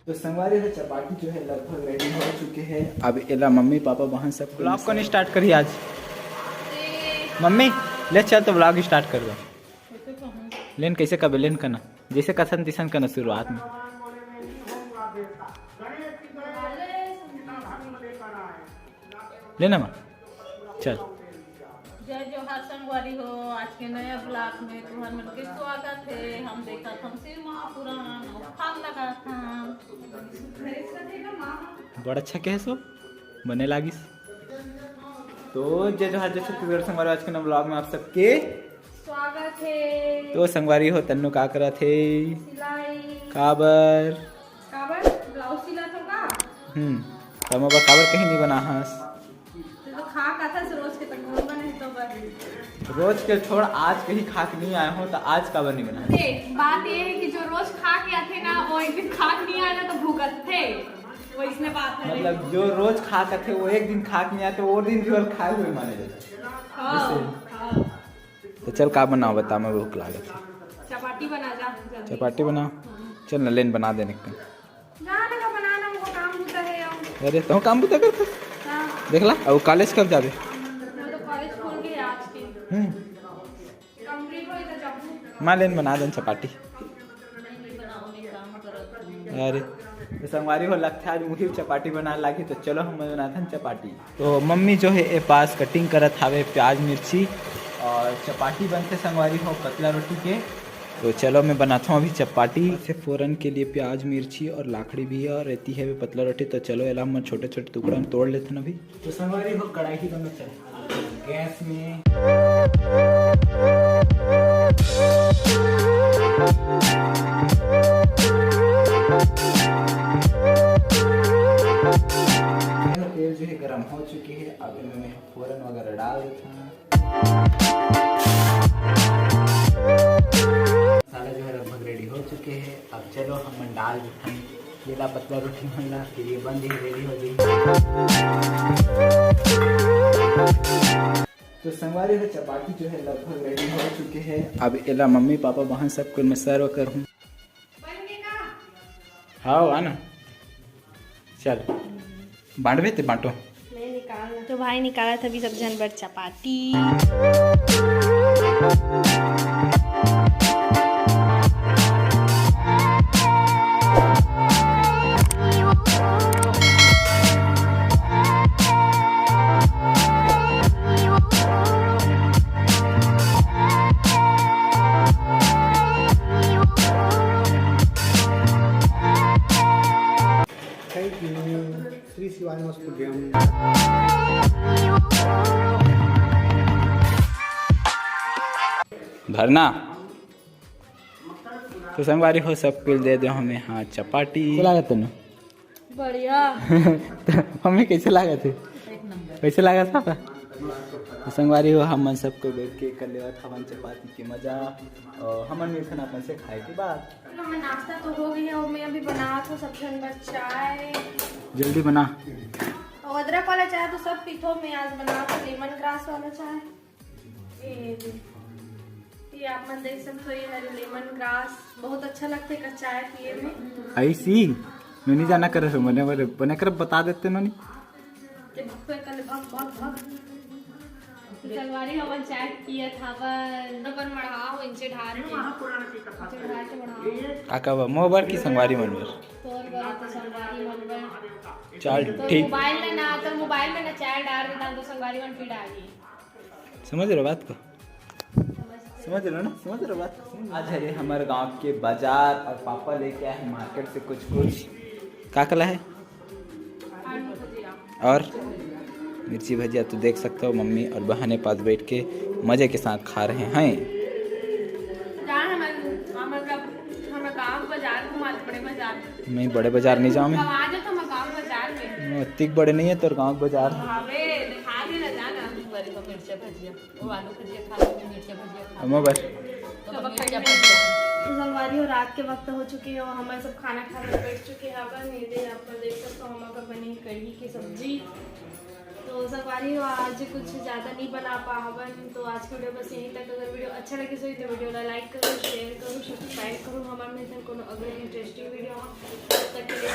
तो संगवारी है चपाती जो है लगभग रेडी हो चुके हैं। अब एला मम्मी पापा वहाँ सब ब्लॉग को नहीं स्टार्ट करी आज मम्मी ले चल तो ब्लॉग स्टार्ट कर दो। लेन कैसे कब लेन करना जैसे कथन तिसन करना शुरुआत में। लेना माँ चल। जय जोहार संगवारी हो। आज के नया ब्लॉग में तुम्हारे मन के स्वागत है। हम देखा था शिव महापुराण फल लगा था बड़ा अच्छा क्या है सो बने लागिस। तो जय जोहार जय छत्तीसगढ़ संगवारी आज के नए ब्लॉग में आप सबके स्वागत है। तो संगवारी हो तन्नू का करा थे सिलाई काबर ब्लाउज सिला तो का तब अब काबर कहीं नहीं बना हंस तो खा का था रोज के तक बने तो बस रोज के छोड़ आज कहीं खा के नहीं आए हो तो आज काबर नहीं बना। देख बात ये है कि जो रोज खा के आते ना वो एक दिन खा के नहीं आए ना तो भूखत थे वो इसमें बात है। मतलब जो रोज खा के थे वो एक दिन खा के नहीं आते वो दिन जो खाए हुए माने जाते। हाँ। तो चल का बनाओ बता मैं भूख लागत है। चपाती बना जा जल्दी। चपाती बनाओ चल न लेन बना देने का जाने का बनाना हमको काम होता है यार। अरे तो काम तो करते हाँ देख ला अब कॉलेज कब जाबे। मैं तो कॉलेज खोल के आज के कंप्लीट होई तो जाऊँ। माँ लेन बना देन चपाती। नहीं बनाऊंगी काम करत। अरे तो संगवारी हो लगता है आज मुझे चपाती बनाने लगी तो चलो हम बनाते हैं चपाती। तो मम्मी जो है ए पास कटिंग करत हावे प्याज मिर्ची और चपाती बनते संगवारी हो पतला रोटी के। तो चलो मैं बनाता हूँ अभी चपाती से फ़ौरन के लिए प्याज मिर्ची और लाखड़ी भी है और रहती है पतला रोटी। तो चलो एला हम छोटे छोटे टुकड़ा में तोड़ लेते हैं अभी। तो संगवारी हो कढ़ाई ही दोनों चल गैस में तेल जो है गर्म हो चुकी है। अब इनमें फ़ौरन वगैरह डाल देता हूँ। मसाला जो है लगभग रेडी हो चुके हैं। अब चलो हम डाल देते हैं केला पतला रोटी बनना फिर ये बन ही रेडी हो गई। तो संगवारी है चपाती जो है लगभग रेडी हो चुके हैं। अब एला मम्मी पापा वहाँ सबको मैं सर्व करूँ। हाँ आना चल बांटवे ते बांटो। मैं निकालना तो भाई निकाला था अभी सब जनवर चपाती। श्री शिवाय नमस्तुभ्यं। भरना तो संगवारी हो सब कुछ दे दो हमें। हाँ चपाती लागत ना बढ़िया तो हमें कैसे लागत है एक नंबर कैसे लागत था तो संगवारी हो हम सबको बैठ के कर लेवा था चपाती की मजा और हमन मिलकर अपन से खाए के बाद मैं नाश्ता तो हो गया और मैं अभी बना तो सब जनवर चाय जल्दी बना। और अदरक वाला चाय तो सब पीथो में आज बना तो लेमन ग्रास वाला चाय ये आप मन देख सकते हो। ये है लेमन ग्रास बहुत अच्छा लगता है चाय पिए में। ऐसी मैं नहीं जाना कर रहा मैंने बने कर बता देते ना संगवारी हवन चाय पिए था अपन मढ़ाओ इनसे ढार काका मोबाइल की संगवारी मनवर तो संगवारी मन चल तो ठीक मोबाइल में ना चाय डाल देता तो संगवारी मन फिर डालिए। समझ रहे बात को समझ रहे हो ना समझ रहे हो बात। आज है हमारे गांव के बाजार और पापा लेके आए हैं मार्केट से कुछ का कला है और मिर्ची भजिया तो देख सकते हो मम्मी और बहने पास बैठ के मजे के साथ खा रहे हैं। नहीं बड़े बाजार नहीं जाऊँ मैं इतनी बड़े नहीं है तो गाँव बाजार संगवारी हो रात के वक्त हो चुके हैं और हमारे सब खाना खाने बैठ चुके हैं। अपन ये आप देख सकते हो हमारा बनी कढ़ी की सब्जी। तो संगवारी हो आज कुछ ज़्यादा नहीं बना पावन तो आज की वीडियो बस यहीं तक। अगर वीडियो अच्छा लगे तो वीडियो लाइक करो शेयर करो सब्सक्राइब करो हमारे मिलते हैं कोनो अगर इंटरेस्टिंग वीडियो तक के लिए।